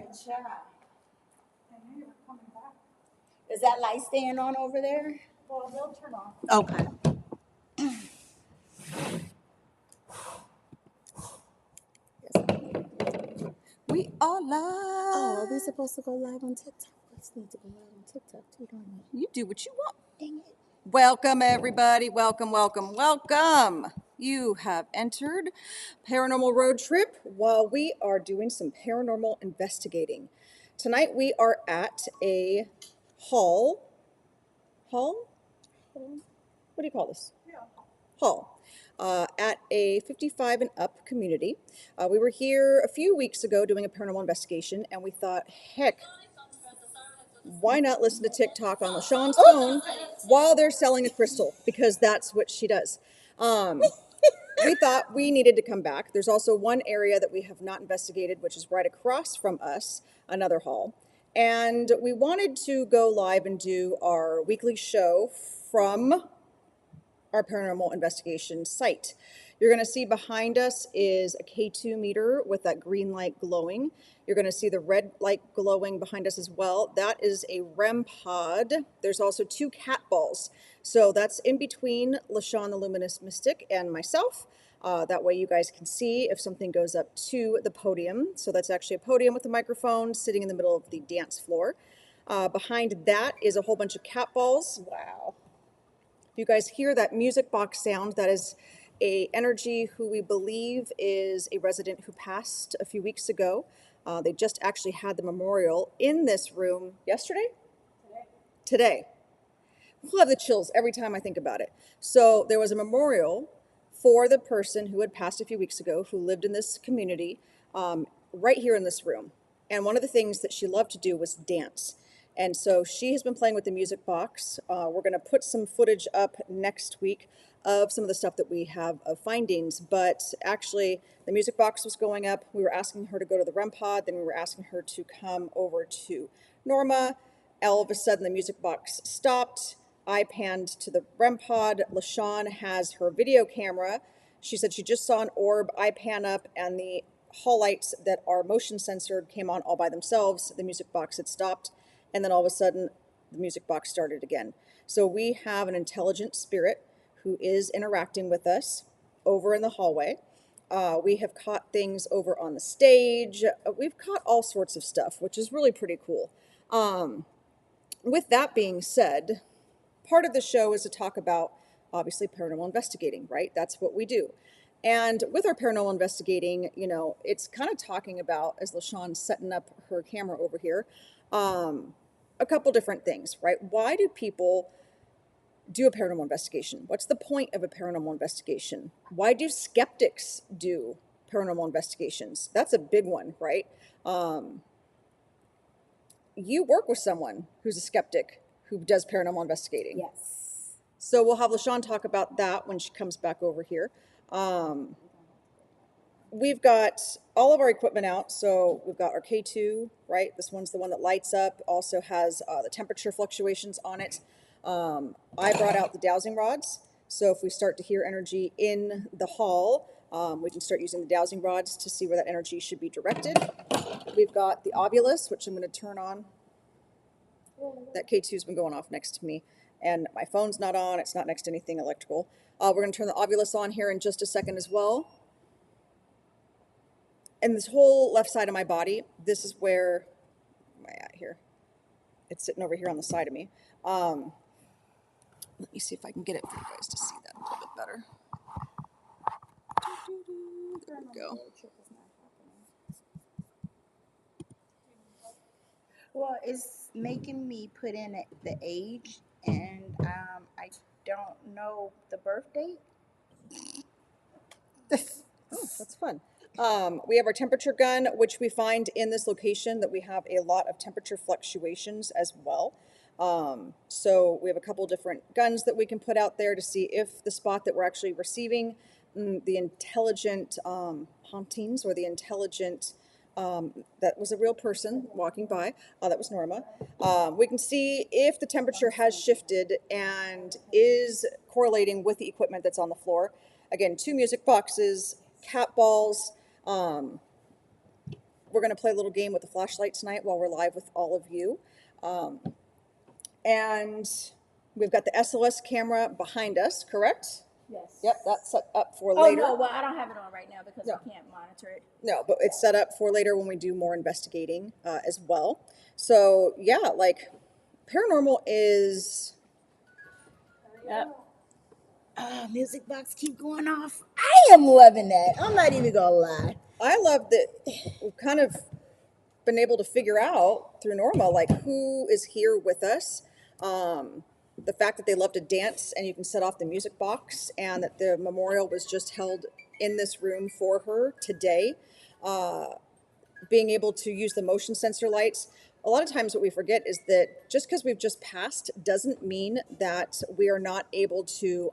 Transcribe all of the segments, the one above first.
chat. I knew you were coming back. Is that light staying on over there? Well, they'll turn off. Okay. We are live. Oh, are we supposed to go live on TikTok? Let's need to go live on TikTok too, don't we? You do what you want. Dang it. Welcome, everybody. Welcome, welcome, welcome. You have entered Paranormal Road Trip while we are doing some paranormal investigating. Tonight we are at a hall. Hall? What do you call this? Yeah. Hall. At a 55 and up community. We were here a few weeks ago doing a paranormal investigation, and we thought, heck, why not listen to TikTok on LaShawn's phone while they're selling a crystal? Because that's what she does. We thought we needed to come back. There's also one area that we have not investigated, which is right across from us, another hall. And we wanted to go live and do our weekly show from our paranormal investigation site. You're going to see behind us is a K2 meter with that green light glowing. You're going to see the red light glowing behind us as well. That is a REM pod. There's also two cat balls. So that's in between LaShawn the Luminous Mystic and myself. That way you guys can see if something goes up to the podium. So that's actually a podium with a microphone sitting in the middle of the dance floor. Behind that is a whole bunch of cat balls. Wow. You guys hear that music box sound, that is a energy who we believe is a resident who passed a few weeks ago. They just actually had the memorial in this room yesterday? Today. We'll have the chills every time I think about it. So there was a memorial for the person who had passed a few weeks ago, who lived in this community, right here in this room. And one of the things that she loved to do was dance. And so she has been playing with the music box. We're going to put some footage up next week of some of the stuff that we have of findings. But actually, the music box was going up. We were asking her to go to the REM pod. Then we were asking her to come over to Norma. All of a sudden, the music box stopped. I panned to the REM pod. LaShawn has her video camera. She said she just saw an orb. I pan up, and the hall lights that are motion censored came on all by themselves. The music box had stopped. And then all of a sudden, the music box started again. So we have an intelligent spirit who is interacting with us over in the hallway. We have caught things over on the stage. We've caught all sorts of stuff, which is really pretty cool. With that being said, part of the show is to talk about, obviously, paranormal investigating, right? That's what we do. And with our paranormal investigating, you know, it's kind of talking about, as LaShawn's setting up her camera over here, a couple different things, right? Why do people do a paranormal investigation? What's the point of a paranormal investigation? Why do skeptics do paranormal investigations? That's a big one, right? You work with someone who's a skeptic who does paranormal investigating. Yes. So we'll have LaShawn talk about that when she comes back over here. We've got all of our equipment out. So we've got our K2, right? This one's the one that lights up, also has the temperature fluctuations on it. I brought out the dowsing rods. So if we start to hear energy in the hall, we can start using the dowsing rods to see where that energy should be directed. We've got the ovulus, which I'm going to turn on. That K2's been going off next to me, and my phone's not on. It's not next to anything electrical. We're going to turn the ovulus on here in just a second as well. And this whole left side of my body, this is where, am I at here? It's sitting over here on the side of me. Let me see if I can get it for you guys to see that a little bit better. There we go. Well, it's making me put in the age, and I don't know the birth date. Oh, that's fun. We have our temperature gun, which we find in this location that we have a lot of temperature fluctuations as well. So we have a couple different guns that we can put out there to see if the spot that we're actually receiving the intelligent hauntings or the intelligent, that was a real person walking by, that was Norma. We can see if the temperature has shifted and is correlating with the equipment that's on the floor. Again, two music boxes, cat balls. We're we're going to play a little game with the flashlight tonight while we're live with all of you. And we've got the SLS camera behind us, correct? Yes. Yep, that's set up for Oh later. no, well I don't have it on right now because No. we can't monitor it. No, but it's set up for later when we do more investigating as well. So yeah, like paranormal is. Yep. Music box keep going off. I am loving that. I'm not even gonna lie. I love that we've kind of been able to figure out through Norma, like who is here with us. The fact that they love to dance and you can set off the music box, and that the memorial was just held in this room for her today. Being able to use the motion sensor lights. A lot of times what we forget is that just because we've just passed doesn't mean that we are not able to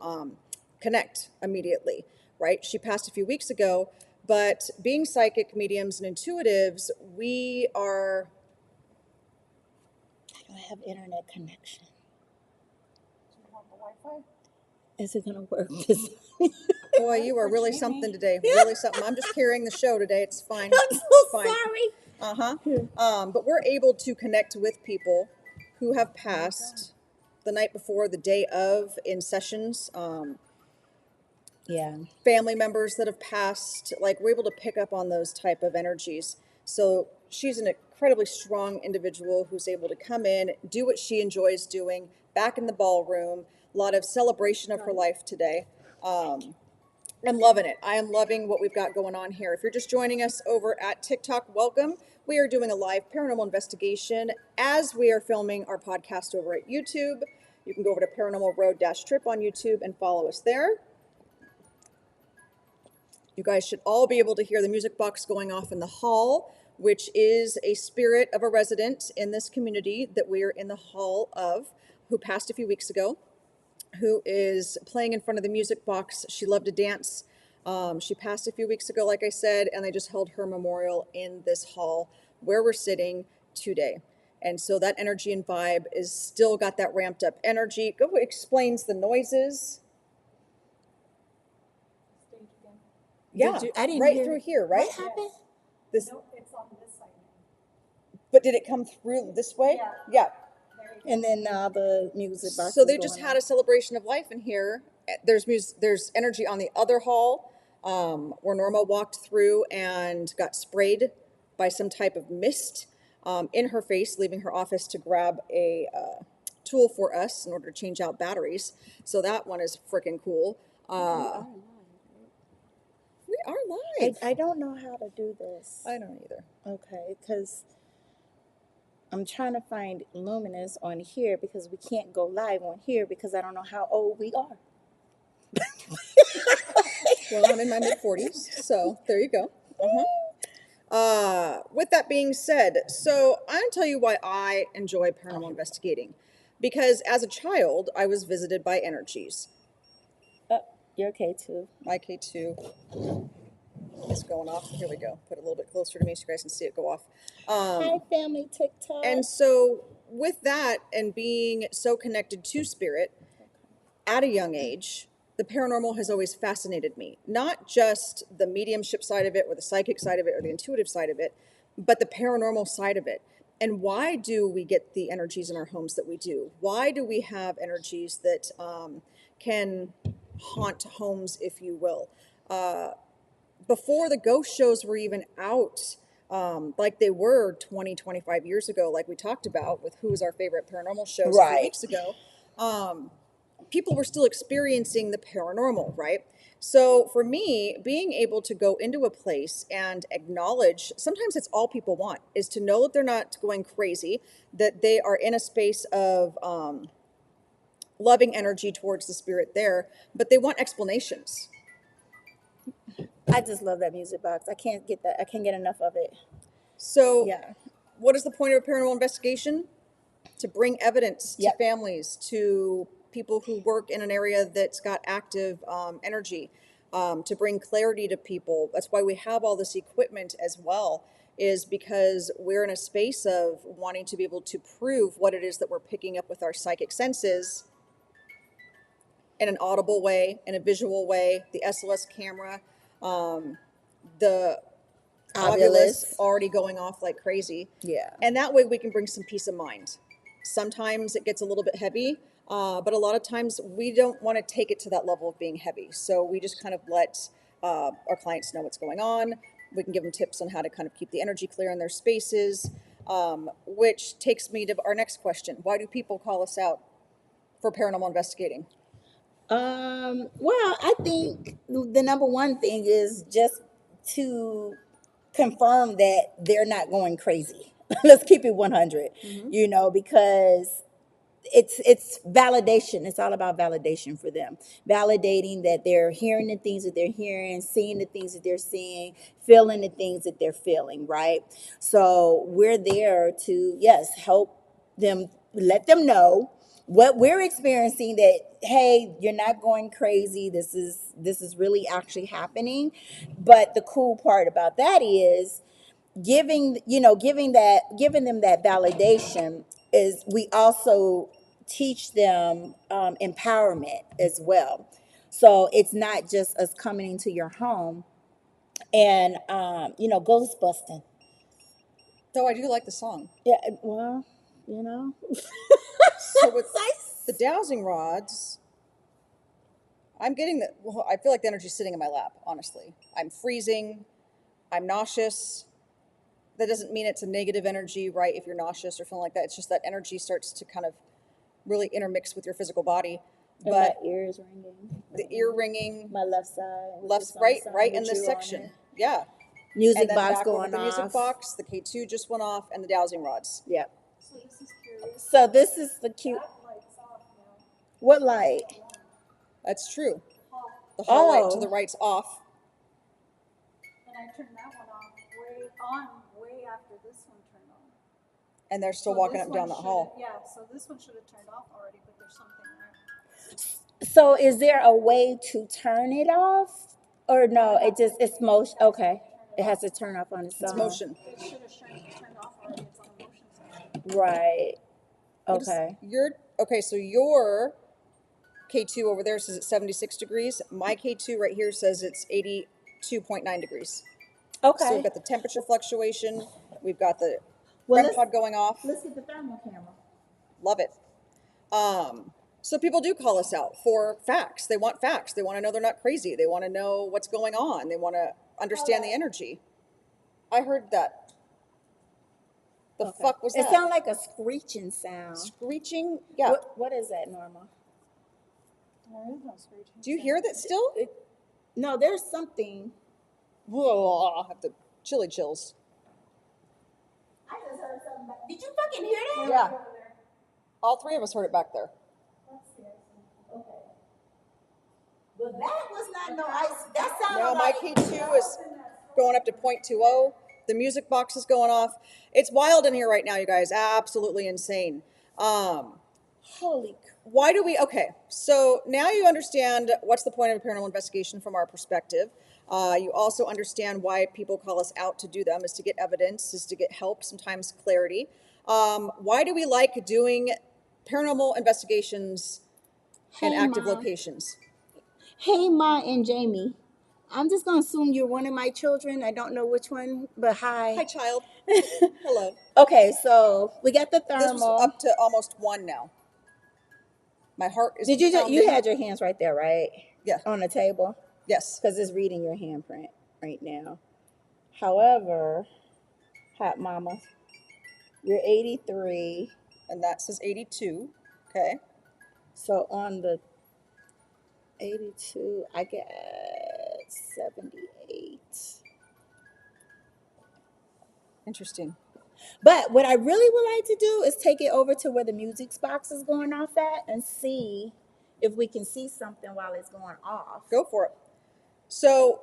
connect immediately, right? She passed a few weeks ago, but being psychic mediums and intuitives, we are. I don't have internet connection. Do you want the Wi-Fi? Is it gonna work this? Boy, you are really something today. Really something. I'm just carrying the show today. It's fine. I'm so Fine. sorry. But we're able to connect with people who have passed the night before, the day of, in sessions. Yeah. Family members that have passed. Like, we're able to pick up on those type of energies. So she's an incredibly strong individual who's able to come in, do what she enjoys doing, back in the ballroom. A lot of celebration of her life today. I'm loving it. I am loving what we've got going on here. If you're just joining us over at TikTok, welcome. We are doing a live paranormal investigation as we are filming our podcast over at YouTube. You can go over to paranormal-road-trip on YouTube and follow us there. You guys should all be able to hear the music box going off in the hall, which is a spirit of a resident in this community that we are in the hall of, who passed a few weeks ago, who is playing in front of the music box. She loved to dance. She passed a few weeks ago, like I said, and they just held her memorial in this hall where we're sitting today. And so that energy and vibe is still got that ramped up energy. Go explains the noises. Yeah, I didn't right hear through here, right? What happened? This, Nope, it's on this side. but did it come through this way? Yeah. Yeah. There you go. And then now the music box. So is they just going had on. a celebration of life in here. There's energy on the other hall, where Norma walked through and got sprayed by some type of mist in her face, leaving her office to grab a tool for us in order to change out batteries. So that one is freaking cool. We are live. I don't know how to do this. I don't either. Okay, because I'm trying to find Luminous on here because we can't go live on here because I don't know how old we are. Well, I'm in my mid 40s, so there you go. With that being said, so I'll tell you why I enjoy paranormal investigating. Because as a child, I was visited by energies. Oh, you're okay too. My K2 is going off. Here we go. Put it a little bit closer to me so you guys can see it go off. Hi, family TikTok. And so, with that, and being so connected to spirit at a young age, the paranormal has always fascinated me. Not just the mediumship side of it, or the psychic side of it, or the intuitive side of it, but the paranormal side of it. And why do we get the energies in our homes that we do? Why do we have energies that can haunt homes, if you will? Before the ghost shows were even out, like they were 20, 25 years ago, like we talked about with Who Was Our Favorite Paranormal Shows a few Right. weeks ago, people were still experiencing the paranormal, right? So for me, being able to go into a place and acknowledge, sometimes it's all people want, is to know that they're not going crazy, that they are in a space of loving energy towards the spirit there, but they want explanations. I just love that music box. I can't get that. I can't get enough of it. So Yeah. what is the point of a paranormal investigation? To bring evidence to Yep. families, to people who work in an area that's got active energy, to bring clarity to people. That's why we have all this equipment as well, is because we're in a space of wanting to be able to prove what it is that we're picking up with our psychic senses in an audible way, in a visual way, the SLS camera, the ovulus Ovulus. already going off like crazy. Yeah. And that way we can bring some peace of mind. Sometimes it gets a little bit heavy, but a lot of times we don't want to take it to that level of being heavy. So we just kind of let our clients know what's going on. We can give them tips on how to kind of keep the energy clear in their spaces, which takes me to our next question. Why do people call us out for paranormal investigating? Well, I think the number one thing is just to confirm that they're not going crazy. Let's keep it 100, Mm-hmm. because it's validation. It's all about validation for them. Validating that they're hearing the things that they're hearing, seeing the things that they're seeing, feeling the things that they're feeling, right? So we're there to, yes, help them, let them know what we're experiencing, that hey, you're not going crazy. This is really actually happening. But the cool part about that is giving them that validation is we also teach them empowerment as well. So it's not just us coming into your home and ghost busting. Though I do like the song. Yeah, well, you know. So with the dowsing rods, I'm getting the. Well, I feel like the energy's sitting in my lap. Honestly, I'm freezing. I'm nauseous. That doesn't mean it's a negative energy, right? If you're nauseous or feeling like that, it's just that energy starts to kind of really intermix with your physical body. And my But ears ringing. the ear ringing, My left side. With the left, sun right, sign right in with this you on section, it. yeah. Music And then box back over going the music off. box, the K2 just went off, and the dowsing rods. Yep. So this is curious. So this is the cute. That light's off now. What light? That's true. Hall. The hall light to Oh. the right's off, And I turned that one way after this one turned on. and they're still So walking this up and down one that should- hall. Yeah, so this one should have turned off already, but there's something there. So is there a way to turn it off? Or no, it's motion. Okay. It has to turn off on its It's own. motion. It should have turned off already. It's on a motion sensor. Right. What is Okay. okay, so your K2 over there says it's 76 degrees. My K2 right here says it's 82.9 degrees. So Okay. we've got the temperature fluctuation. We've got the Well, REM pod going off. let's get the thermal camera. Love it. So people do call us out for facts. They want facts. They want to know they're not crazy. They want to know what's going on. They want to understand the energy. I heard that. The Okay. fuck was It that? sounds like a screeching sound. Screeching? Yeah. What is that, Norma? There is no screeching. Do you hear that still? No, there's something. Whoa, I have the chilly chills. I just heard something. Did you fucking hear that? Yeah. All three of us heard it back there. Okay. But that was not no ice. That sounded Now my like K2 is going up to 0.20. The music box is going off. It's wild in here right now, you guys. Absolutely insane. holy. Why do we? Okay, so now you understand what's the point of a paranormal investigation from our perspective. You also understand why people call us out to do them, is to get evidence, is to get help, sometimes clarity. Why do we like doing paranormal investigations in Hey, active Ma. locations? Hey, Ma and Jamie. I'm just gonna assume you're one of my children. I don't know which one, but hi. Hi, child. Hello. Okay, so we got the This was thermal. up to almost 1 now. My heart is Did you pounding. had your hands right there, right? Yeah. On the table, Yes. because it's reading your handprint right now. However, hot mama, you're 83. And that says 82. Okay. So on the 82, I get 78. Interesting. But what I really would like to do is take it over to where the music box is going off at and see if we can see something while it's going off. Go for it. So,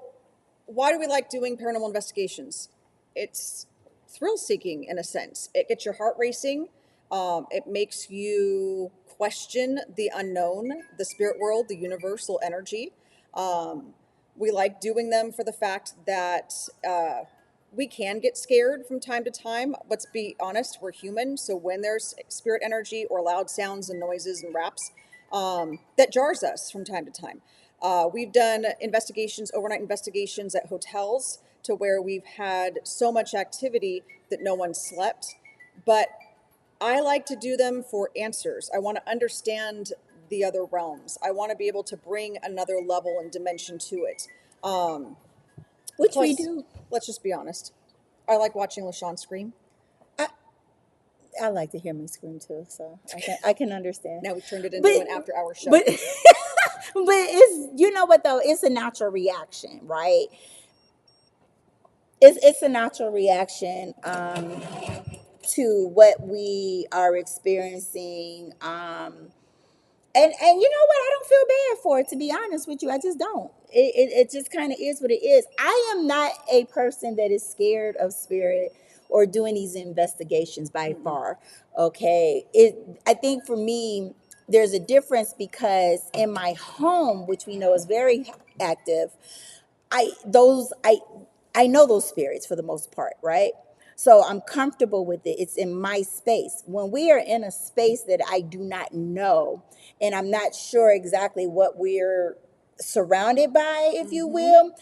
why do we like doing paranormal investigations? It's thrill seeking in a sense. It gets your heart racing. It makes you question the unknown, the spirit world, the universal energy. We like doing them for the fact that we can get scared from time to time. Let's be honest, we're human. So when there's spirit energy or loud sounds and noises and raps, that jars us from time to time. We've done investigations, overnight investigations at hotels to where we've had so much activity that no one slept. But I like to do them for answers. I want to understand the other realms. I want to be able to bring another level and dimension to it. Um, Which we Plus, do. let's just be honest. I like watching LaShawn scream. I, I like to hear me scream too, so I can understand. Now we've turned it But into an after-hour show. but but it's, you know what though, it's a natural reaction, right? It's a natural reaction to what we are experiencing. And you know what? I don't feel bad for it, to be honest with you. I just don't. It just kind of is what it is. I am not a person that is scared of spirit or doing these investigations by far. Okay. I think for me, there's a difference because in my home, which we know is very active, I those I know those spirits for the most part, right? So I'm comfortable with it. It's in my space. When we are in a space that I do not know and I'm not sure exactly what we're surrounded by, if you will,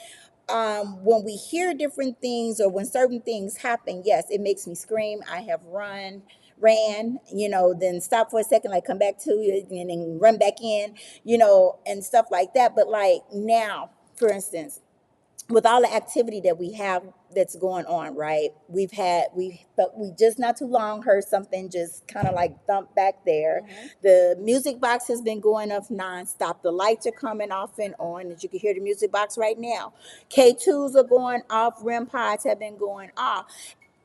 when we hear different things or when certain things happen, yes, it makes me scream. I have ran, then stop for a second, like come back to it and then run back in, and stuff like that. But like now, for instance, with all the activity that we have that's going on, right? But we just not too long heard something just kind of like thump back there. The music box has been going off nonstop. The lights are coming off and on, as you can hear the music box right now. K2s are going off, REM pods have been going off.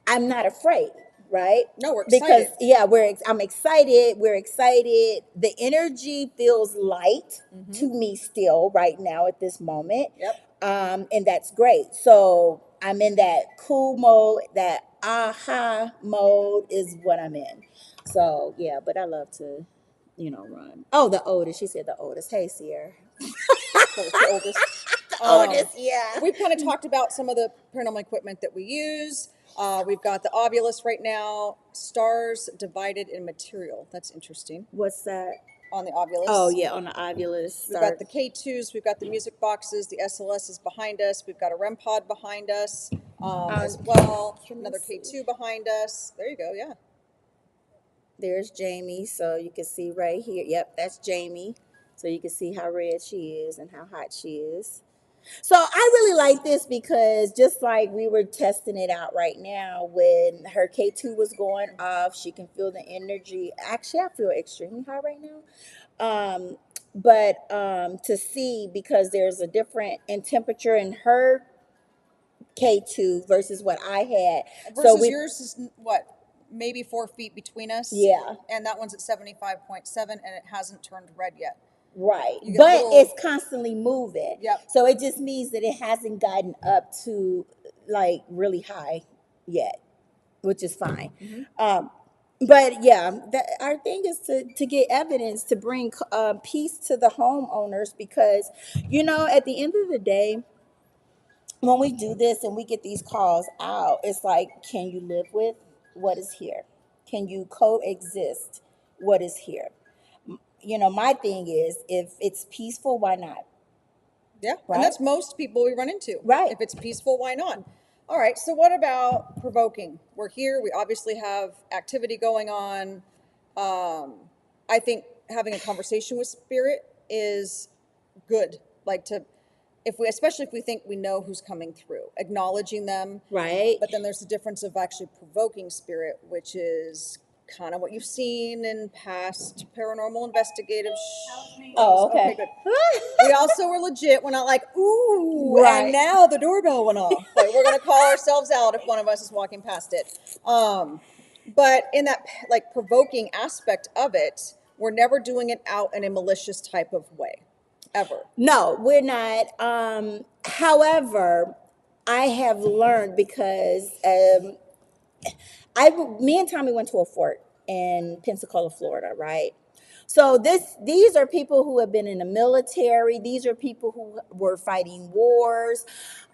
I'm not afraid, right? No, we're Because excited. yeah, I'm excited. We're excited. The energy feels light to me still right now at this moment. Yep. And that's great. So I'm in that cool mode. That aha mode is what I'm in. So yeah, but I love to, run. Oh, the oldest. She said the oldest. Hey, Sierra. So it's the oldest. Oldest, yeah. We've kind of talked about some of the paranormal equipment that we use. We've got the Ovilus right now, stars divided in material. That's interesting. What's that? On the Ovilus. Oh yeah, on the Ovilus. We've got the K2s, we've got the music boxes, the SLS is behind us, we've got a REM pod behind us as well. Another K2 behind us. There you go, yeah. There's Jamie, so you can see right here. Yep, that's Jamie. So you can see how red she is and how hot she is. So I really like this because just like we were testing it out right now, when her K2 was going off, she can feel the energy. Actually, I feel extremely high right now. But to see, because there's a different in temperature in her K2 versus what I had. Versus yours is what? Maybe 4 feet between us. Yeah. And that one's at 75.7 and it hasn't turned red yet. Right. But it's constantly moving. Yep. So it just means that it hasn't gotten up to like really high yet, which is fine. But yeah, our thing is to get evidence to bring peace to the homeowners because, at the end of the day, when we do this and we get these calls out, it's like, can you live with what is here? Can you coexist what is here? My thing is, if it's peaceful, why not? Yeah, Right? and that's most people we run into. Right. If it's peaceful, why not? All right, so what about provoking? We're here, we obviously have activity going on. I think having a conversation with spirit is good. Like especially if we think we know who's coming through, acknowledging them. Right. But then there's the difference of actually provoking spirit, which is kind of what you've seen in past paranormal investigative Oh, okay. good. We also were legit. We're not like, ooh, Right. and now the doorbell went off. Like, we're going to call ourselves out if one of us is walking past it. But in that like provoking aspect of it, we're never doing it out in a malicious type of way, ever. No, we're not. However, I have learned because me and Tommy went to a fort in Pensacola, Florida, right? So these are people who have been in the military. These are people who were fighting wars.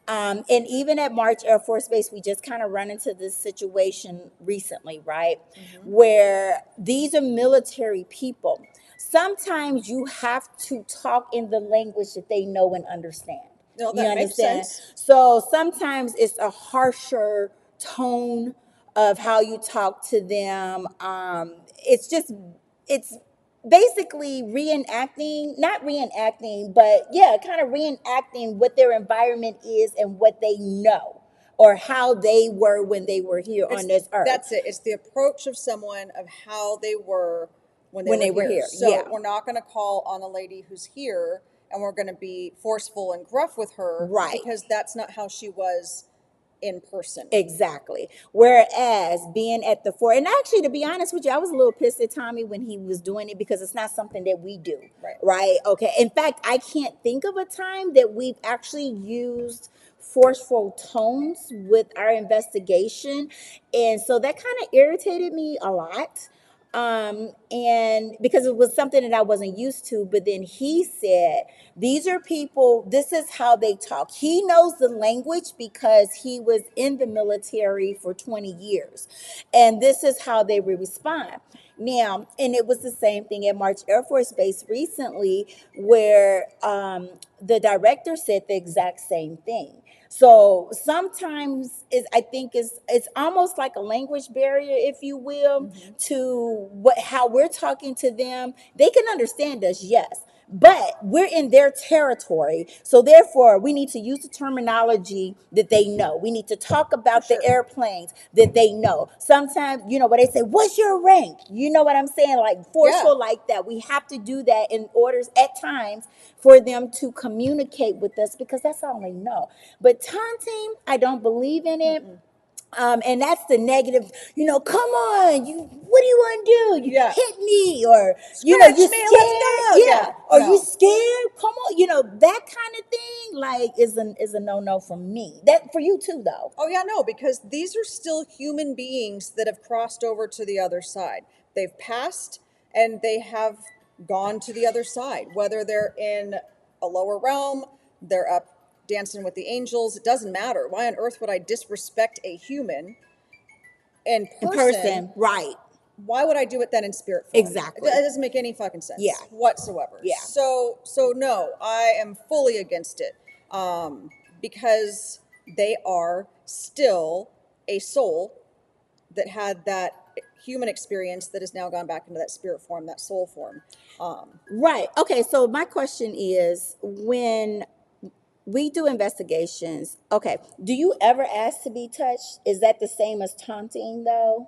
And even at March Air Force Base, we just kind of run into this situation recently, right? Where these are military people. Sometimes you have to talk in the language that they know and understand. No, You that makes understand? sense. So sometimes it's a harsher tone of how you talk to them. It's just, it's basically reenacting, not reenacting, but yeah, kind of reenacting what their environment is and what they know or how they were when they were here It's on this earth That's it. It's the approach of someone of how they were when they when were they were here. here. Yeah. So we're not going to call on a lady who's here and we're going to be forceful and gruff with her Right. because that's not how she was in person. Exactly. Whereas being at the fore, and actually, to be honest with you, I was a little pissed at Tommy when he was doing it because it's not something that we do. Right. Right. Okay. In fact, I can't think of a time that we've actually used forceful tones with our investigation. And so that kind of irritated me a lot. And because it was something that I wasn't used to, but then he said, these are people, this is how they talk. He knows the language because he was in the military for 20 years. And this is how they would respond. Now, and it was the same thing at March Air Force Base recently, where the director said the exact same thing. So sometimes I think it's almost like a language barrier, if you will, to how we're talking to them. They can understand us, yes, but we're in their territory, so therefore we need to use the terminology that they know. We need to talk about the airplanes that they know. Sometimes, when they say, what's your rank, you know what I'm saying, like forceful like that. We have to do that in order at times for them to communicate with us because that's all they know. But taunting, I don't believe in it. And that's the negative, come on, what do you want to do? You Yeah. hit me, or, Scratch you me, let's scared. go. Yeah. Yeah. Are you No. scared? Come on. That kind of thing, like, is a no-no for me. That for you too, though. Oh, yeah, no, because these are still human beings that have crossed over to the other side. They've passed and they have gone to the other side, whether they're in a lower realm, they're up dancing with the angels, it doesn't matter. Why on earth would I disrespect a human in In person? person, right. Why would I do it then in spirit form? Exactly. It doesn't make any fucking sense Yeah. whatsoever. Yeah. So no, I am fully against it, because they are still a soul that had that human experience that has now gone back into that spirit form, that soul form. Right. Okay. So my question is, when we do investigations, okay, do you ever ask to be touched? Is that the same as taunting, though?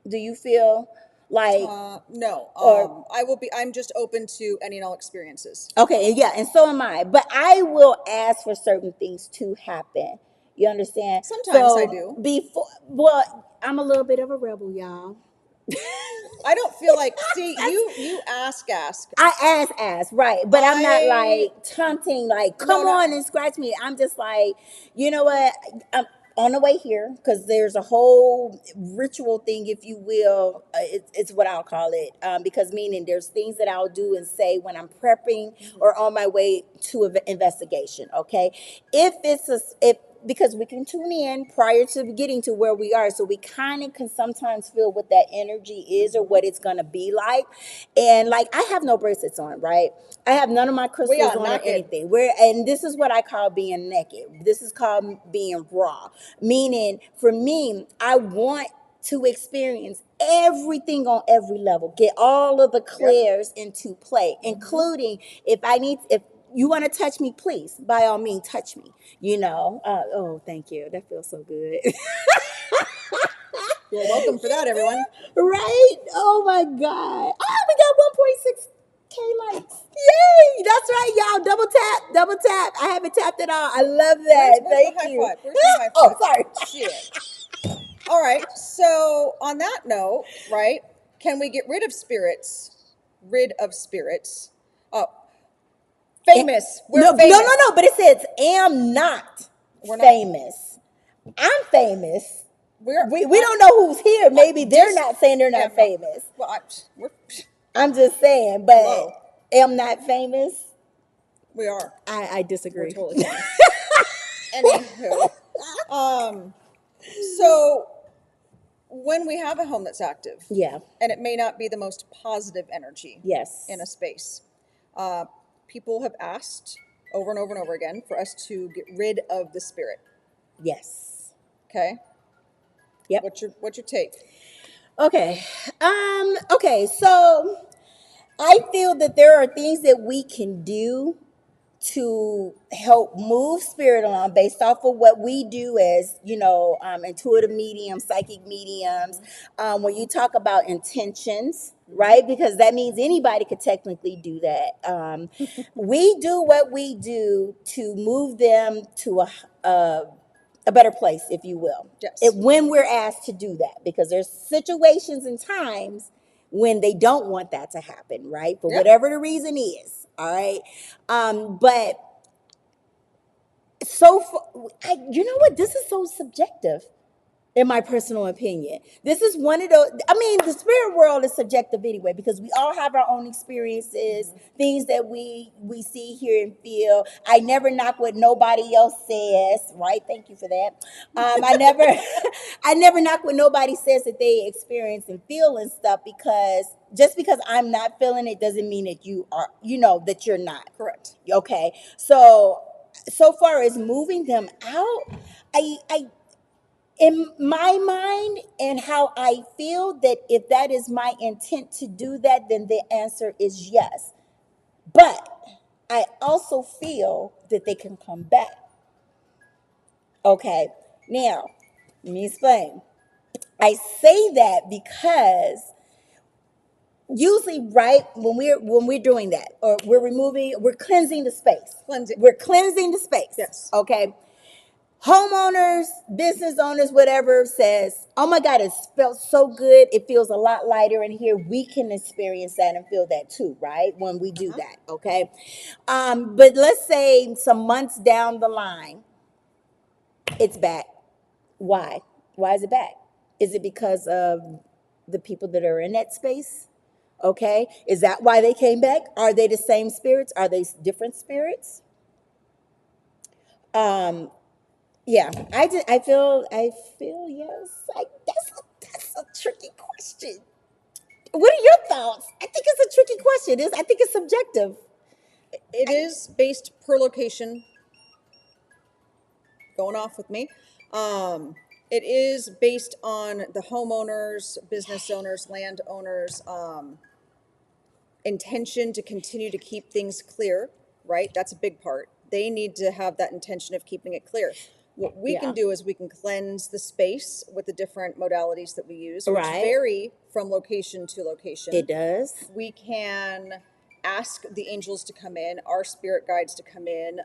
Do you feel like, No, or I'm just open to any and all experiences. okay, yeah, and so am I. But I will ask for certain things to happen. You understand? Sometimes I So do. before, well, I'm a little bit of a rebel, y'all. I don't feel like, see, you ask. I ask, right. But I'm not I like taunting, like, no, come not on and scratch me. I'm just like, you know what? I'm on the way here because there's a whole ritual thing, if you will. It's what I'll call it. Because meaning there's things that I'll do and say when I'm prepping or on my way to an investigation. Okay. If because we can tune in prior to getting to where we are, so we kind of can sometimes feel what that energy is or what it's going to be like. And like, I have no bracelets on, right? I have none of my we crystals are on or naked. anything. And this is what I call being naked. This is called being raw. Meaning, for me, I want to experience everything on every level, get all of the clairs into play, including if you want to touch me, please, by all means, touch me. Oh, thank you. That feels so good. You're welcome for that, everyone. Right? Oh my God. Oh, we got 1.6K likes. Yay! That's right, y'all. Double tap, double tap. I haven't tapped it all. I love that. Where's Thank my high you. five? Where's my high Oh, five? sorry. Shit. All right. So on that note, right? Can we get rid of spirits? Rid of spirits. Oh, famous. We're No, no, famous. no, no. But it says, am not We're not. famous. I'm famous. We're. We don't know who's here. Maybe they're not saying they're Yeah. not No. famous. Well, we're. I'm just saying, but Hello. am not famous. We are. I We're disagree. totally famous. Anywho, so when we have a home that's active, Yeah. and it may not be the most positive energy Yes. in a space, people have asked over and over and over again for us to get rid of the spirit. Yes. Okay. Yep. What's your take? Okay. Okay. So I feel that there are things that we can do to help move spirit along based off of what we do as, intuitive mediums, psychic mediums. When you talk about intentions, right? Because that means anybody could technically do that. We do what we do to move them to a better place, if you will. Yes. When we're asked to do that, because there's situations and times when they don't want that to happen, right? For Yep. whatever the reason is, all right. But you know what? This is so subjective in my personal opinion. This is one of those, I mean, the spirit world is subjective anyway, because we all have our own experiences, things that we see, hear, and feel. I never knock what nobody else says, right? Thank you for that. I never I never knock what nobody says that they experience and feel and stuff, because just because I'm not feeling it doesn't mean that you are, that you're not. Correct. Okay. So far as moving them out, I in my mind and how I feel, that if that is my intent to do that, then the answer is yes. But I also feel that they can come back. Okay. Now, let me explain. I say that because usually, right, when we're doing that, or we're cleansing the space. We're cleansing the space. Yes. Okay. Homeowners, business owners, whatever, says, oh my God, it felt so good. It feels a lot lighter in here. We can experience that and feel that too, right? When we do that, okay? But let's say some months down the line, it's back. Why? Why is it back? Is it because of the people that are in that space? Okay. Is that why they came back? Are they the same spirits? Are they different spirits? Um, Yeah, I feel yes. That's a tricky question. What are your thoughts? I think it's a tricky question. I think it's subjective. It is based per location. Going off with me. It is based on the homeowners, business owners, landowners, intention to continue to keep things clear, right? That's a big part. They need to have that intention of keeping it clear. What we can Yeah. do is we can cleanse the space with the different modalities that we use, which Right. vary from location to location. It does. We can ask the angels to come in, our spirit guides to come in.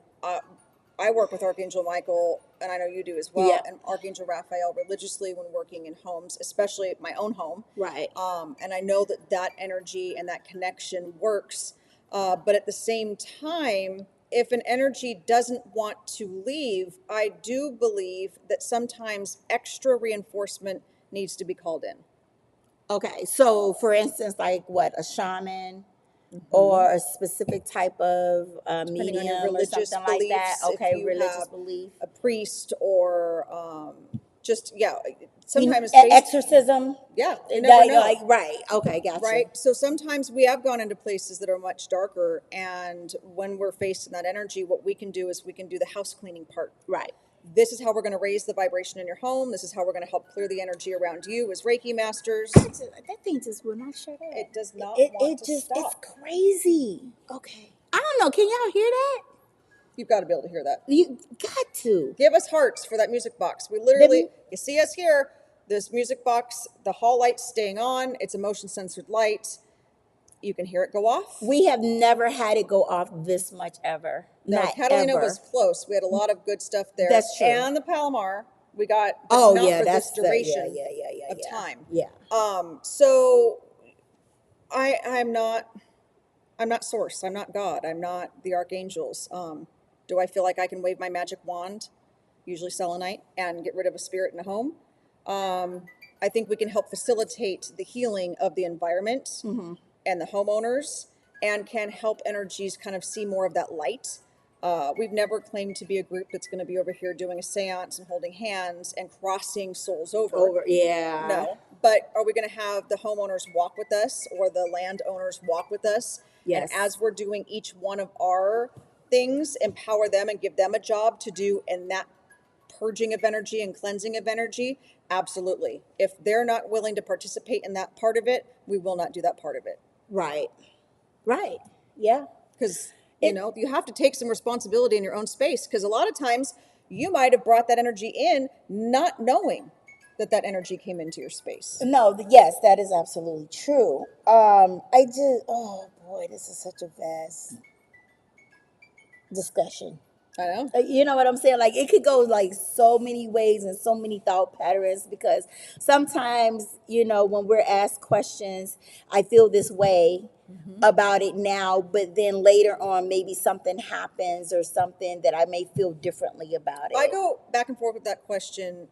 I work with Archangel Michael, and I know you do as well, Yeah. and Archangel Raphael religiously when working in homes, especially my own home. Right. And I know that energy and that connection works. But at the same time, if an energy doesn't want to leave, I do believe that sometimes extra reinforcement needs to be called in. Okay. So, for instance, like what, a shaman or a specific type of Depending on your medium or religious something like that. beliefs, if Okay, you religious have belief. a priest or sometimes based, Exorcism. yeah, you never know. Right. Okay, gotcha. Right. So sometimes we have gone into places that are much darker, and when we're faced in that energy, what we can do is we can do the house cleaning part. Right. This is how we're going to raise the vibration in your home. This is how we're going to help clear the energy around you as Reiki masters. That thing just will not shut up. It does not want to It's stop. crazy. Okay. I don't know. Can y'all hear that? You've got to be able to hear that. You got to. Give us hearts for that music box. We literally, you see us here, this music box, the hall light's staying on. It's a motion censored light. You can hear it go off. We have never had it go off this much ever. No, Not Catalina ever. was close. We had a lot of good stuff there. That's true. And the Palomar we got, but Oh not yeah, for that's this duration yeah, of time. Yeah. So I'm not source. I'm not God. I'm not the archangels. Do I feel like I can wave my magic wand, usually selenite, and get rid of a spirit in a home? I think we can help facilitate the healing of the environment and the homeowners, and can help energies kind of see more of that light. We've never claimed to be a group that's going to be over here doing a seance and holding hands and crossing souls over. Yeah. No. But are we going to have the homeowners walk with us or the landowners walk with us? Yes. And as we're doing each one of our things, empower them and give them a job to do in that purging of energy and cleansing of energy, absolutely. If they're not willing to participate in that part of it, we will not do that part of it. Right. Right. Yeah. Because, It you have to take some responsibility in your own space. Because a lot of times you might have brought that energy in not knowing that that energy came into your space. No, yes, that is absolutely true. I just, oh boy, this is such a vast discussion. I know. You know what I'm saying? Like it could go like so many ways and so many thought patterns because sometimes, when we're asked questions, I feel this way about it now, but then later on maybe something happens or something that I may feel differently about I it. go back and forth with that question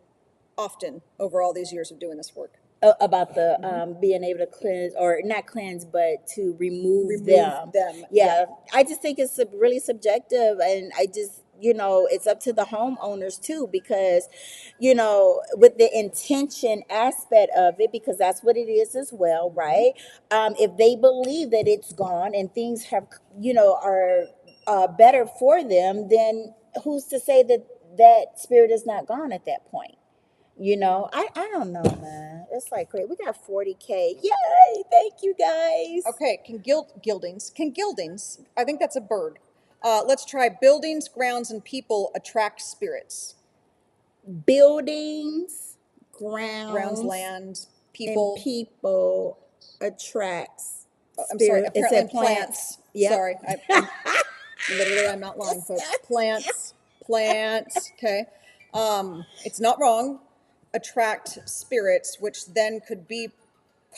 often over all these years of doing this work. About the being able to cleanse or not cleanse but to remove Remove them. them. Yeah, I just think it's really subjective, and I just it's up to the homeowners too, because with the intention aspect of it, because that's what it is as well, right? If they believe that it's gone and things have are better for them, then who's to say that that spirit is not gone at that point? I don't know, man. It's like great. We got 40K. Yay! Thank you guys. Okay, gildings, I think that's a bird. Let's try buildings, grounds, and people attract spirits. Buildings, Grounds, grounds, land, and people. people attracts I'm sorry, spirit. It apparently said plants. plants. Yep. Sorry, I'm not lying, folks. Plants. Okay, it's not wrong. Attract spirits, which then could be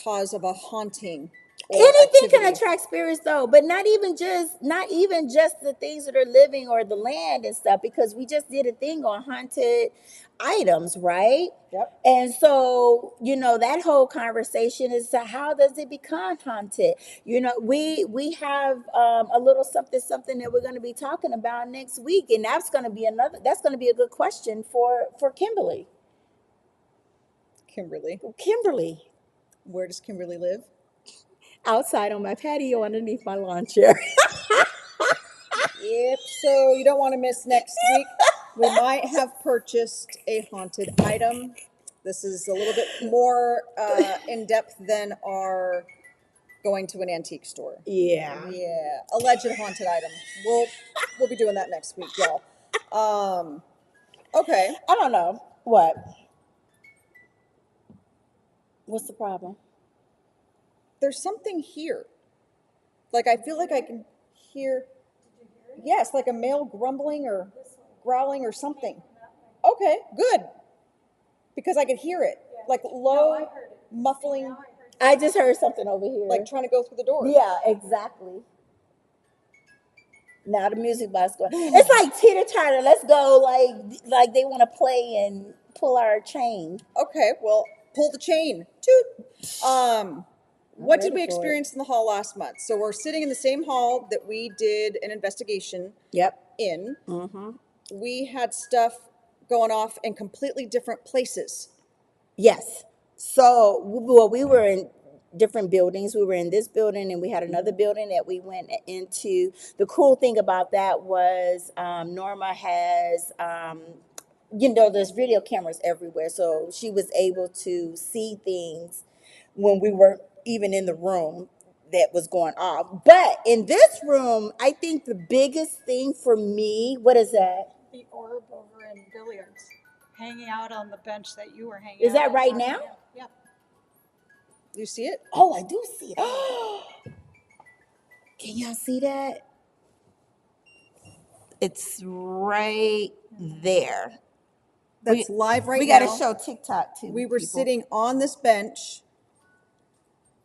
cause of a haunting or Anything can activity. attract spirits though, but not even just the things that are living or the land and stuff, because we just did a thing on haunted items, right? Yep. And so, that whole conversation is to how does it become haunted? We have a little something that we're going to be talking about next week, and that's going to be a good question for Kimberly. Kimberly, Where does Kimberly live? outside on my patio underneath my lawn chair. Yep. So you don't want to miss next week. We might have purchased a haunted item. This is a little bit more in depth than our going to an antique store. Yeah. Yeah, alleged haunted item. We'll be doing that next week, y'all. Okay. I don't know. What's the problem? There's something here. Like I feel like I can hear. Yes, like a male grumbling or growling or something. Okay, good. Because I could hear it, like low, muffling, I just heard something over here. like trying to go through the door. Yeah, exactly. Now the music box going. It's like teeter totter. Let's go. Like they want to play and pull our chain. Okay, well, pull the chain. Toot. What did we ready for it. experience in the hall last month? So we're sitting in the same hall that we did an investigation Yep. in. Mm-hmm. We had stuff going off in completely different places. Yes. So, well, we were in different buildings. We were in this building, and we had another building that we went into. The cool thing about that was Norma has, there's video cameras everywhere. So she was able to see things when we were even in the room that was going off. But in this room, I think the biggest thing for me, what is that? The orb over in billiards, hanging out on the bench that you were hanging Is out that on right top now? of. Yep. Do you see it? Oh, I do see it. Can y'all see that? It's right there. That's live right we now. got to show TikTok too. We were people. sitting on this bench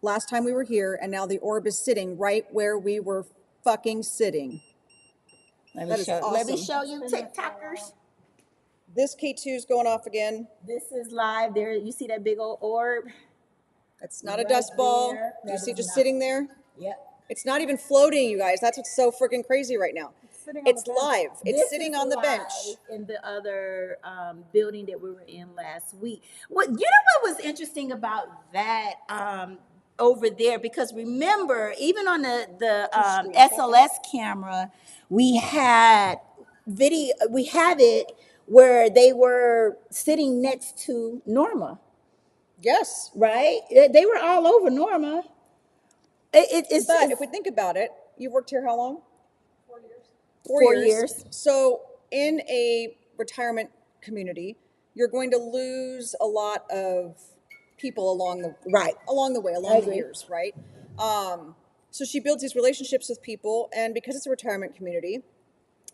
last time we were here, and now the orb is sitting right where we were fucking sitting. Let That me is show. Let me awesome. show you TikTokers. This K2 is going off again. This is live. There, you see that big old orb? It's not a Right dust ball. there. Do you That see is just not- sitting there? Yep. It's not even floating, you guys. That's what's so freaking crazy right now. It's live. It's This sitting is on the live bench. in the other building that we were in last week. What what was interesting about that over there, because remember, even on the screenshot SLS camera, we had we have it where they were sitting next to Norma, Yes. right? They were all over Norma. But if It's we think about it, you've worked here how long? 4 years. 4 years. 4 years. So in a retirement community, you're going to lose a lot of people Right. along the way, I along the agree. years, right? So she builds these relationships with people, and because it's a retirement community,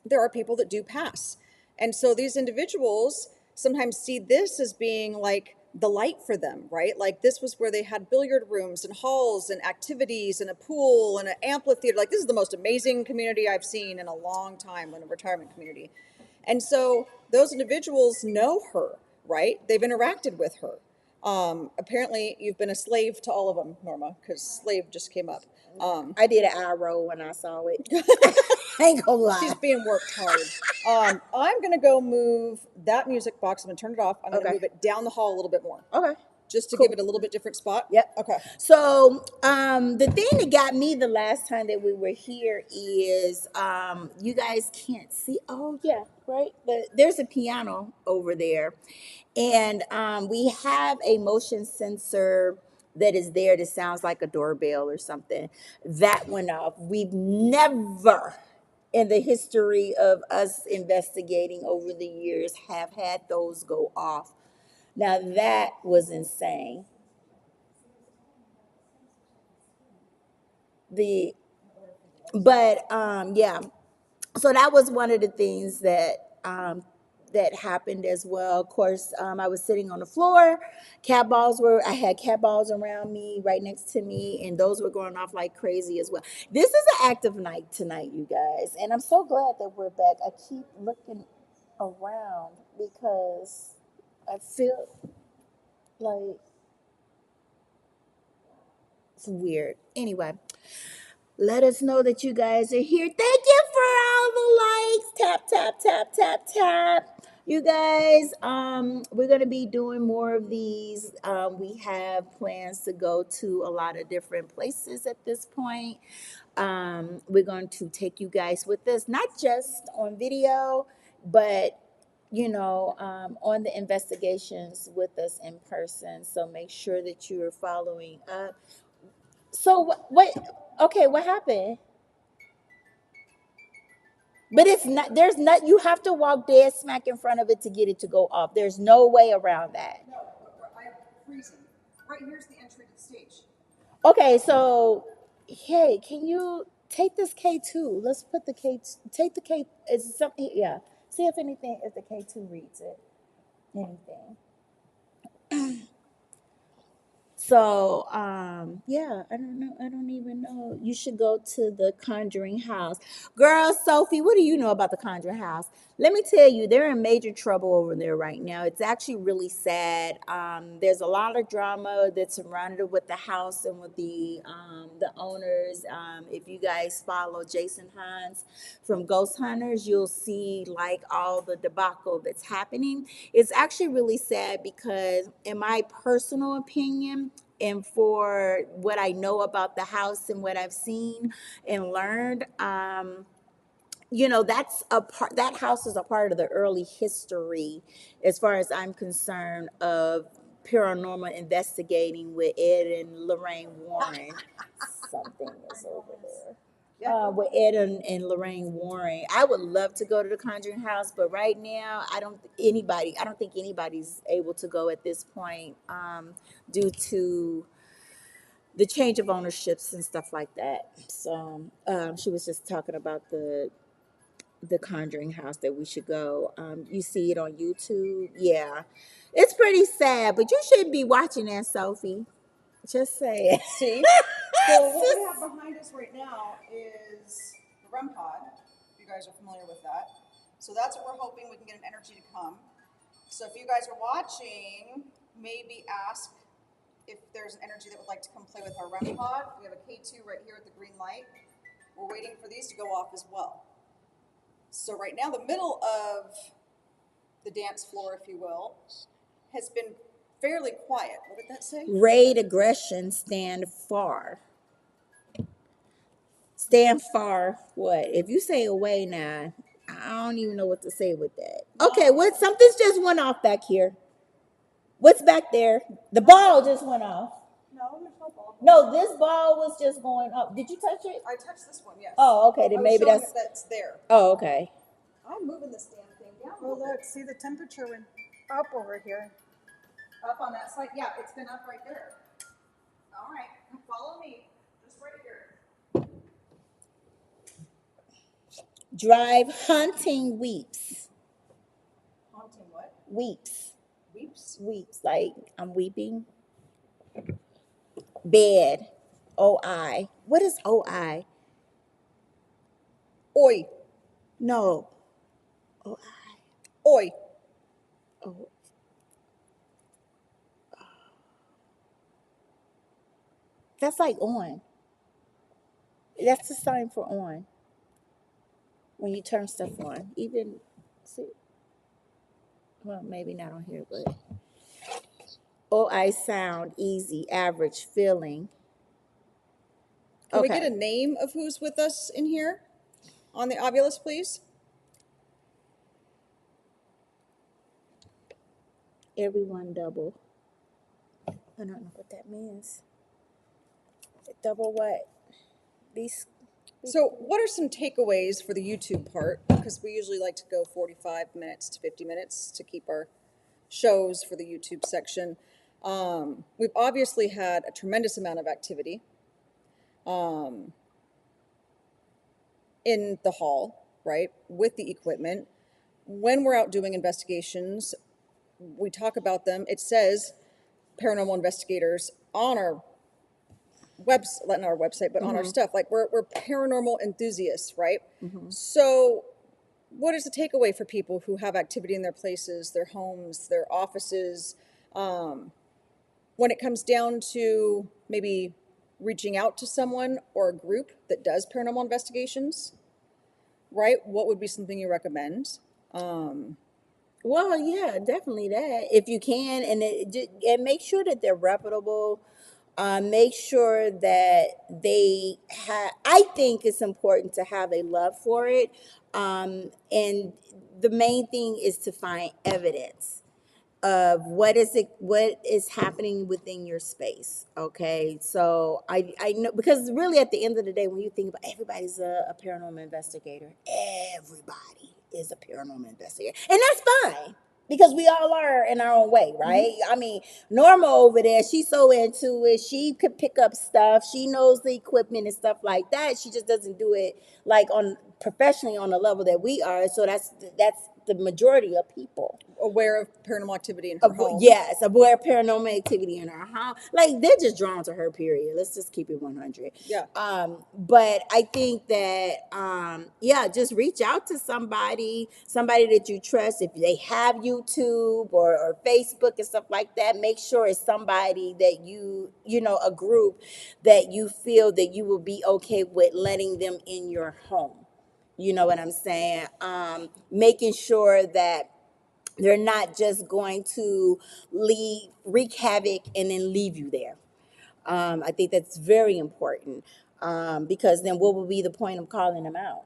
there are people that do pass. And so these individuals sometimes see this as being like the light for them, right? Like this was where they had billiard rooms and halls and activities and a pool and an amphitheater. Like this is the most amazing community I've seen in a long time in a retirement community. And so those individuals know her, right? They've interacted with her. Apparently, you've been a slave to all of them, Norma, because slave just came up. I did an eye roll when I saw it. I ain't gonna lie. She's being worked hard. I'm gonna go move that music box. I'm gonna turn it off. I'm gonna Okay. move it down the hall a little bit more, Okay. just to give Cool. it a little bit different spot. Yep. Okay. So the thing that got me the last time that we were here is you guys can't see. Oh yeah, right. But there's a piano over there, and we have a motion sensor that is there that sounds like a doorbell or something. That went off. We've never in the history of us investigating over the years have had those go off. Now that was insane. The but yeah, so that was one of the things that happened as well. Of course, I was sitting on the floor. I had cat balls around me, right next to me, and those were going off like crazy as well. This is an active night tonight, you guys, and I'm so glad that we're back. I keep looking around because I feel like it's weird. Anyway, let us know that you guys are here. Thank you for all the likes. Tap, tap, tap, tap, tap. You guys, we're gonna be doing more of these. We have plans to go to a lot of different places at this point. We're going to take you guys with us, not just on video, but on the investigations with us in person. So make sure that you are following up. So what? Okay, what happened? But it's not. There's not. You have to walk dead smack in front of it to get it to go off. There's no way around that. No, I'm freezing. Right here's the entry to the stage. Okay, so hey, can you take this K2? Let's put the K. Take the K. Is something? Yeah. See if anything. If the K2 reads it. Anything. So, yeah, I don't know. I don't even know. You should go to the Conjuring House. Girl, Sophie, what do you know about the Conjuring House? Let me tell you, they're in major trouble over there right now. It's actually really sad. There's a lot of drama that's surrounded with the house and with the owners. If you guys follow Jason Hans from Ghost Hunters, you'll see like all the debacle that's happening. It's actually really sad because, in my personal opinion, and for what I know about the house and what I've seen and learned, that's a part. That house is a part of the early history, as far as I'm concerned, of paranormal investigating with Ed and Lorraine Warren. Something is over there. With Ed and Lorraine Warren. I would love to go to the Conjuring House, but right now I don't think anybody's able to go at this point, due to the change of ownerships and stuff like that. So she was just talking about the Conjuring House that we should go. You see it on YouTube. Yeah, it's pretty sad, but you shouldn't be watching that, Sophie. Just say it. See? So what we have behind us right now is the REM pod. If you guys are familiar with that. So that's what we're hoping we can get an energy to come. So if you guys are watching, maybe ask if there's an energy that would like to come play with our REM pod. We have a K2 right here with the green light. We're waiting for these to go off as well. So right now, the middle of the dance floor, if you will, has been fairly quiet. What did that say? Raid aggression, stand far. Stand far. What? If you say away now, I don't even know what to say with that. Okay, what? Something's just went off back here. What's back there? The ball just went off. No, there's no ball. No, this ball was just going up. Did you touch it? I touched this one, yes. Oh, okay. I Then was maybe showing that's. it that's there. Oh, okay. I'm moving this damn thing down. a Well, little bit. look, see the temperature went up over here. Up on that side. Yeah, it's been up right there. All right, follow me. Just right here. Drive hunting weeps. Haunting what? Weeps. Weeps? Weeps. Like I'm weeping. Bed. OI. What is OI? Oi. No. OI. Oi. Oh. That's like on. That's the sign for on. When you turn stuff on. Even see. Well, maybe not on here, but OI sound, easy, average, feeling. Can we Okay. get a name of who's with us in here on the Ovilus, please? Everyone double. I don't know what that means. Double what? These. So, what are some takeaways for the YouTube part? Because we usually like to go 45 minutes to 50 minutes to keep our shows for the YouTube section. We've obviously had a tremendous amount of activity in the hall, right, with the equipment. When we're out doing investigations, we talk about them. It says paranormal investigators on our not on our website, but on our stuff. Like we're paranormal enthusiasts, right? So what is the takeaway for people who have activity in their places, their homes, their offices, when it comes down to maybe reaching out to someone or a group that does paranormal investigations, right? What would be something you recommend? Well, yeah, definitely that. If you can, and make sure that they're reputable. Make sure that they have. I think it's important to have a love for it, and the main thing is to find evidence of what is happening within your space. Okay, so I know, because really at the end of the day, when you think about, everybody's a paranormal investigator. Everybody is a paranormal investigator, and that's fine, because we all are in our own way, right? I mean, Norma over there, she's so into it. She could pick up stuff. She knows the equipment and stuff like that. She just doesn't do it like on professionally on the level that we are. So that's the majority of people. Aware of paranormal activity in her home. Yes, aware paranormal activity in her home. Like, they're just drawn to her, period. Let's just keep it 100. Yeah. But I think that yeah, just reach out to somebody that you trust. If they have YouTube or Facebook and stuff like that, make sure it's somebody that you know, a group that you feel that you will be okay with letting them in your home. You know what I'm saying? Making sure that they're not just going to wreak havoc and then leave you there. I think that's very important, because then what would be the point of calling them out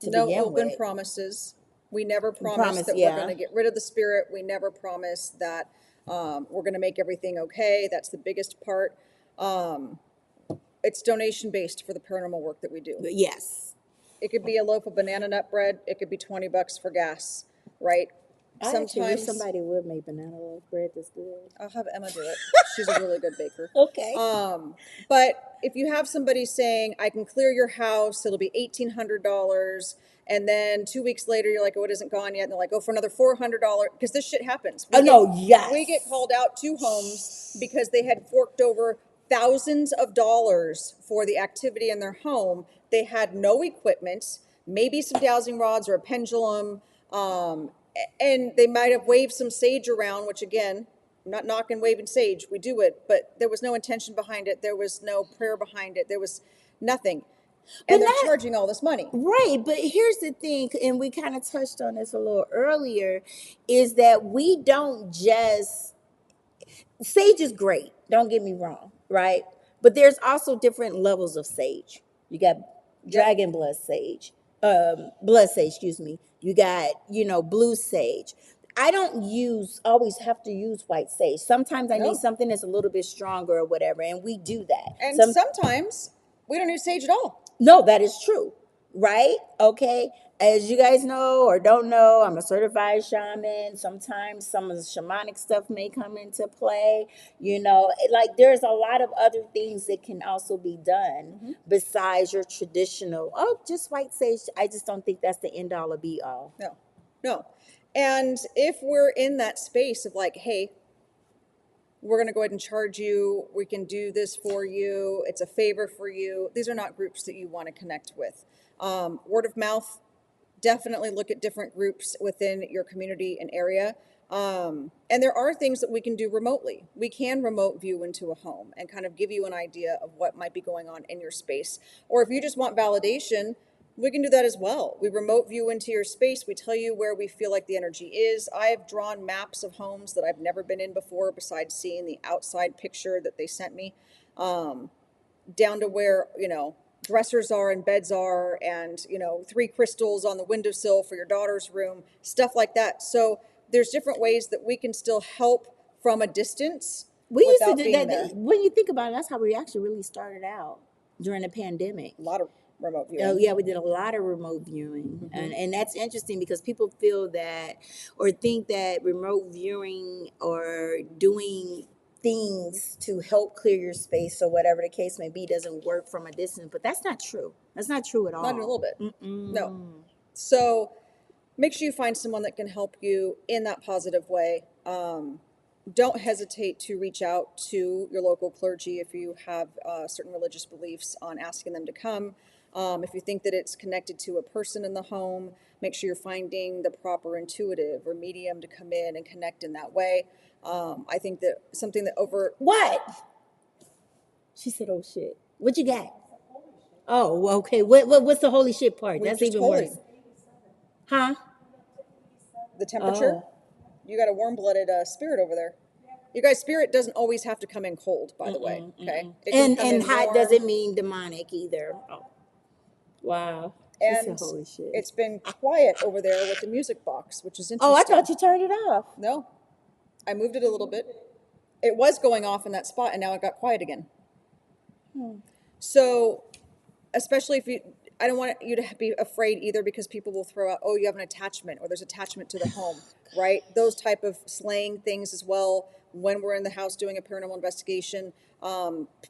to No begin open with? promises. We never promise Promise, that yeah. we're going to get rid of the spirit. We never promise that we're going to make everything okay. That's the biggest part. It's donation based for the paranormal work that we do. Yes. It could be a loaf of banana nut bread. It could be $20 for gas, right? I actually wish somebody would make banana loaf bread that's good. I'll have Emma do it. She's a really good baker. Okay. But if you have somebody saying, I can clear your house, it'll be $1,800. And then 2 weeks later, you're like, oh, it isn't gone yet. And they're like, go for another $400. Because this shit happens. Yes. We get called out to homes because they had forked over thousands of dollars for the activity in their home. They had no equipment, maybe some dowsing rods or a pendulum. And they might have waved some sage around, which, again, I'm not knocking waving sage. We do it, but there was no intention behind it. There was no prayer behind it. There was nothing. And they're charging all this money. Right, but here's the thing, and we kind of touched on this a little earlier, is that we don't just Sage is great. Don't get me wrong, right? But there's also different levels of sage. You got Yep. dragon blood sage, excuse me. You got, blue sage. I don't always have to use white sage. Sometimes I need No. something that's a little bit stronger or whatever, and we do that. And sometimes we don't use sage at all. No, that is true, right? Okay. As you guys know or don't know, I'm a certified shaman. Sometimes some of the shamanic stuff may come into play. Like there's a lot of other things that can also be done besides your traditional, just white sage. I just don't think that's the end all or be all. No, no. And if we're in that space of like, hey, we're going to go ahead and charge you, we can do this for you, it's a favor for you, these are not groups that you want to connect with. Word of mouth, definitely look at different groups within your community and area. And there are things that we can do remotely. We can remote view into a home and kind of give you an idea of what might be going on in your space. Or if you just want validation, we can do that as well. We remote view into your space. We tell you where we feel like the energy is. I have drawn maps of homes that I've never been in before, besides seeing the outside picture that they sent me, down to where, dressers are and beds are, and, 3 crystals on the windowsill for your daughter's room, stuff like that. So there's different ways that we can still help from a distance We used to without do being that. there. When you think about it, that's how we actually really started out during the pandemic. A lot of remote viewing. Oh yeah, we did a lot of remote viewing, and that's interesting because people feel that or think that remote viewing or doing things to help clear your space or whatever the case may be doesn't work from a distance. But that's not true. That's not true at all. Not in a little bit. Mm-mm. No. So make sure you find someone that can help you in that positive way. Don't hesitate to reach out to your local clergy if you have certain religious beliefs, on asking them to come. If you think that it's connected to a person in the home, make sure you're finding the proper intuitive or medium to come in and connect in that way. I think that something that What? She said, "Oh shit, what you got?" Oh, well, okay. What's the holy shit part? Well, That's just even holy. worse. Huh? The temperature. Oh. You got a warm-blooded spirit over there. You guys, spirit doesn't always have to come in cold, by the way. Okay. It can And come and in hot warm. doesn't mean demonic either. Oh, wow. She said, And "Holy shit." it's been quiet over there with the music box, which is Oh, I interesting. thought you turned it off. No, I moved it a little bit. It was going off in that spot, and now it got quiet again. So, especially if you, I don't want you to be afraid either, because people will throw out, oh, you have an attachment, or there's attachment to the home, right? Those type of slang things as well. When we're in the house doing a paranormal investigation,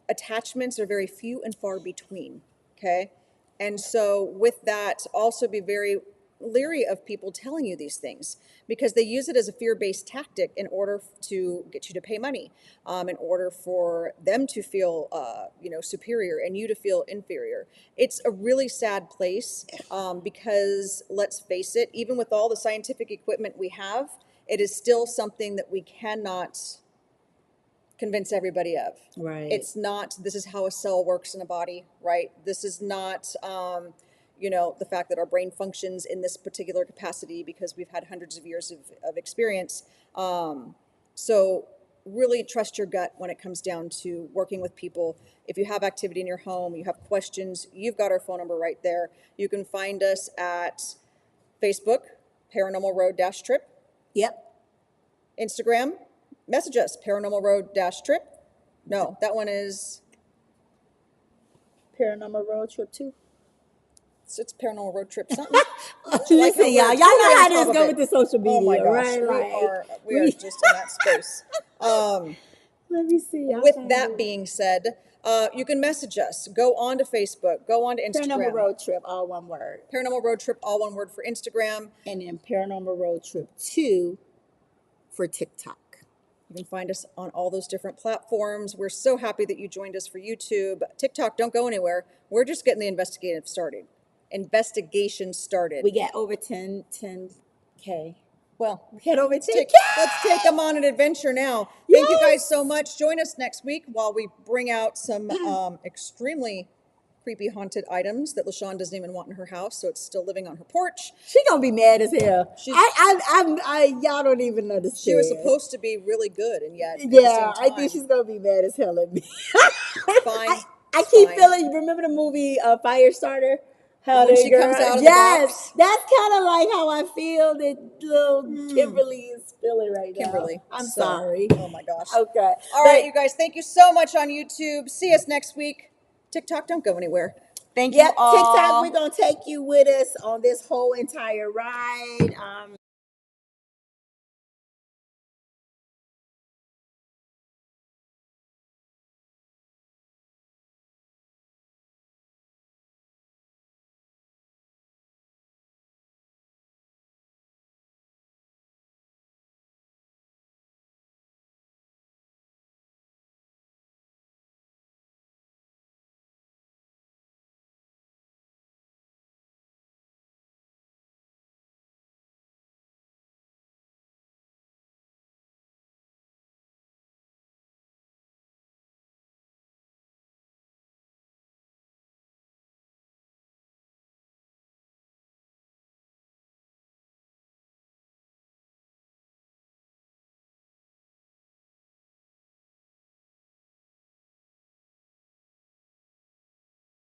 attachments are very few and far between. Okay. And so with that, also be very leery of people telling you these things, because they use it as a fear-based tactic in order to get you to pay money, in order for them to feel, superior and you to feel inferior. It's a really sad place, because let's face it, even with all the scientific equipment we have, it is still something that we cannot convince everybody of. Right. It's not, this is how a cell works in a body, right? This is not, the fact that our brain functions in this particular capacity because we've had hundreds of years of experience. So really trust your gut when it comes down to working with people. If you have activity in your home, you have questions, you've got our phone number right there. You can find us at Facebook, Paranormal Road-Trip. Yep. Instagram, message us, Paranormal Road-Trip. No, that one is, Paranormal road trip too. it's Paranormal Road Trip something. Don't you like how Listen, y'all. we're Y'all know totally on how top this of go it? with the social media, Oh my gosh, right? we are just in that space. Let me see. Y'all With find that it. being said, you can message us. Go on to Facebook. Go on to Paranormal Instagram. road trip, all one word, Paranormal Road Trip, all one word, for Instagram. and then Paranormal Road Trip 2 for TikTok. You can find us on all those different platforms. We're so happy that you joined us for YouTube. TikTok, don't go anywhere. We're just getting the investigation started. We got over 10K. Well, We got over let's 10K. take them on an adventure now. Thank you guys Yes. so much. Join us next week while we bring out some extremely creepy haunted items that LaShawn doesn't even want in her house, so it's still living on her porch. She gonna be mad as hell. She's- Y'all don't even understand. She was supposed to be really good, and yet at the Yeah, same I time, think she's gonna be mad as hell at me. fine. I keep fine. feeling. Remember the movie Firestarter? How When the she comes out of the yes, box? that's kind of like how I feel that little Kimberly is feeling right Kimberly. now. I'm So, sorry. Oh my gosh. Okay. All right, you guys, thank you so much on YouTube. See us next week. TikTok, don't go anywhere. Thank you Yep, all. TikTok, we're gonna take you with us on this whole entire ride.